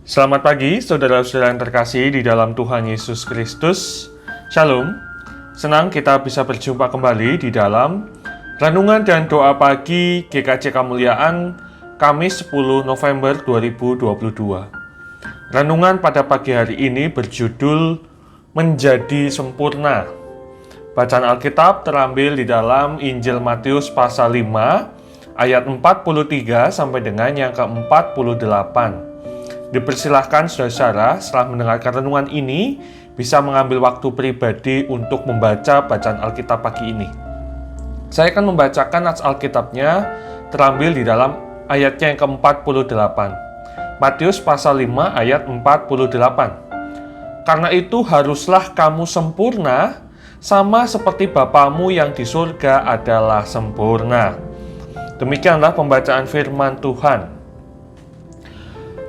Selamat pagi, saudara-saudara yang terkasih di dalam Tuhan Yesus Kristus. Shalom, senang kita bisa berjumpa kembali di dalam Renungan dan Doa Pagi GKJ Kemuliaan Kamis 10 November 2022. Renungan pada pagi hari ini berjudul Menjadi Sempurna. Bacaan Alkitab terambil di dalam Injil Matius pasal 5 ayat 43 sampai dengan yang ke-48. Dipersilahkan saudara-saudara setelah mendengarkan renungan ini bisa mengambil waktu pribadi untuk membaca bacaan Alkitab pagi ini. Saya akan membacakan nats Alkitabnya terambil di dalam ayatnya yang ke-48. Matius pasal 5 ayat 48. Karena itu haruslah kamu sempurna sama seperti Bapamu yang di surga adalah sempurna. Demikianlah pembacaan firman Tuhan.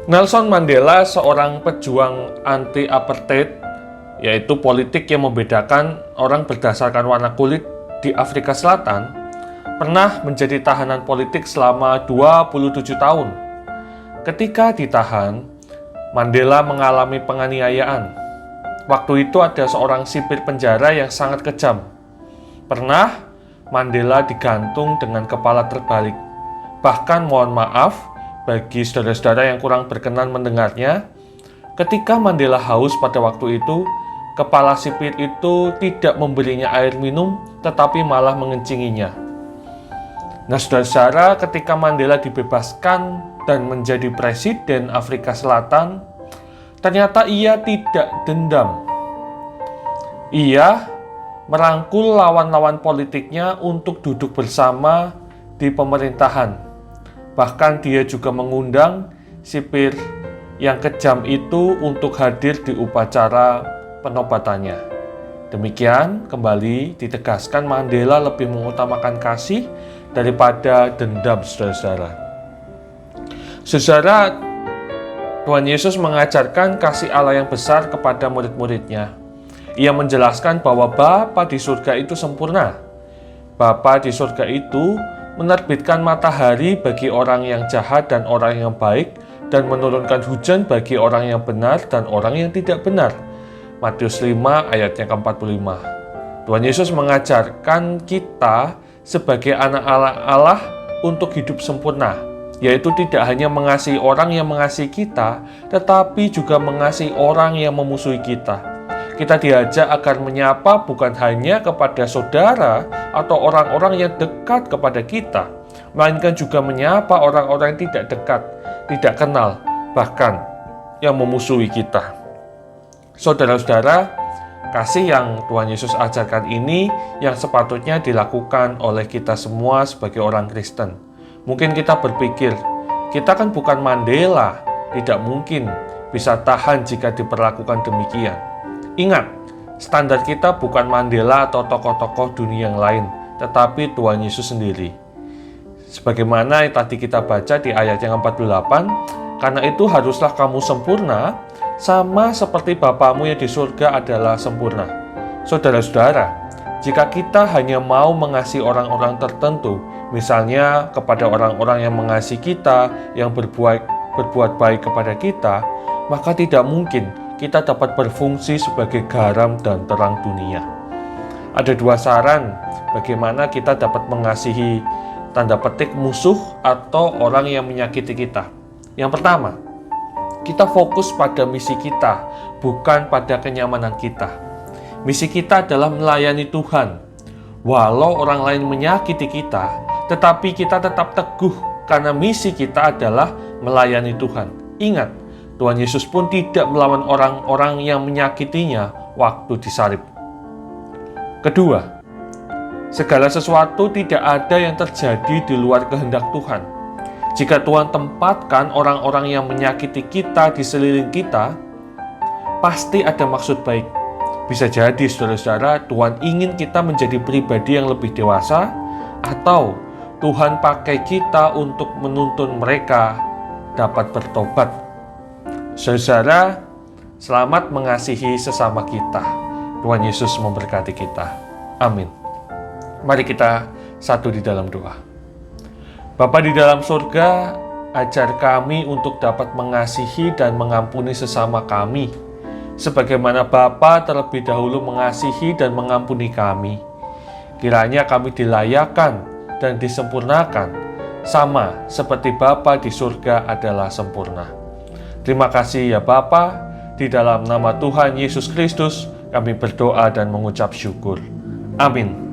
Nelson Mandela, seorang pejuang anti-apartheid, yaitu politik yang membedakan orang berdasarkan warna kulit di Afrika Selatan, pernah menjadi tahanan politik selama 27 tahun. Ketika ditahan, Mandela mengalami penganiayaan. Waktu itu ada seorang sipir penjara yang sangat kejam. Pernah Mandela digantung dengan kepala terbalik. Bahkan mohon maaf, bagi saudara-saudara yang kurang berkenan mendengarnya, ketika Mandela haus pada waktu itu, kepala sipir itu tidak memberinya air minum, tetapi malah mengencinginya. Nah, saudara-saudara, ketika Mandela dibebaskan dan menjadi presiden Afrika Selatan, ternyata ia tidak dendam. Ia merangkul lawan-lawan politiknya untuk duduk bersama di pemerintahan. Bahkan dia juga mengundang sipir yang kejam itu untuk hadir di upacara penobatannya. Demikian kembali ditegaskan Mandela lebih mengutamakan kasih daripada dendam, saudara-saudara. Saudara, Tuhan Yesus mengajarkan kasih Allah yang besar kepada murid-muridnya. Ia menjelaskan bahwa Bapa di surga itu sempurna. Bapa di surga itu menerbitkan matahari bagi orang yang jahat dan orang yang baik, dan menurunkan hujan bagi orang yang benar dan orang yang tidak benar. Matius 5 ayatnya ke-45. Tuhan Yesus mengajarkan kita sebagai anak Allah untuk hidup sempurna, yaitu tidak hanya mengasihi orang yang mengasihi kita, tetapi juga mengasihi orang yang memusuhi kita. Kita diajak agar menyapa bukan hanya kepada saudara atau orang-orang yang dekat kepada kita, melainkan juga menyapa orang-orang yang tidak dekat, tidak kenal, bahkan yang memusuhi kita. Saudara-saudara, kasih yang Tuhan Yesus ajarkan ini yang sepatutnya dilakukan oleh kita semua sebagai orang Kristen. Mungkin kita berpikir, kita kan bukan Mandela, tidak mungkin bisa tahan jika diperlakukan demikian. Ingat, standar kita bukan Mandela atau tokoh-tokoh dunia yang lain, tetapi Tuhan Yesus sendiri. Sebagaimana yang tadi kita baca di ayat yang 48, karena itu haruslah kamu sempurna, sama seperti Bapamu yang di surga adalah sempurna. Saudara-saudara, jika kita hanya mau mengasihi orang-orang tertentu, misalnya kepada orang-orang yang mengasihi kita, yang berbuat baik kepada kita, maka tidak mungkin kita dapat berfungsi sebagai garam dan terang dunia. Ada dua saran bagaimana kita dapat mengasihi tanda petik musuh atau orang yang menyakiti kita. Yang pertama, kita fokus pada misi kita, bukan pada kenyamanan kita. Misi kita adalah melayani Tuhan. Walau orang lain menyakiti kita, tetapi kita tetap teguh karena misi kita adalah melayani Tuhan. Ingat, Tuhan Yesus pun tidak melawan orang-orang yang menyakitinya waktu disalib. Kedua, segala sesuatu tidak ada yang terjadi di luar kehendak Tuhan. Jika Tuhan tempatkan orang-orang yang menyakiti kita di sekeliling kita, pasti ada maksud baik. Bisa jadi, saudara-saudara, Tuhan ingin kita menjadi pribadi yang lebih dewasa, atau Tuhan pakai kita untuk menuntun mereka dapat bertobat. Saudara, selamat mengasihi sesama kita. Tuhan Yesus memberkati kita. Amin. Mari kita satu di dalam doa. Bapa di dalam surga, ajar kami untuk dapat mengasihi dan mengampuni sesama kami, sebagaimana Bapa terlebih dahulu mengasihi dan mengampuni kami. Kiranya kami dilayakan dan disempurnakan, sama seperti Bapa di surga adalah sempurna. Terima kasih ya Bapa, di dalam nama Tuhan Yesus Kristus kami berdoa dan mengucap syukur. Amin.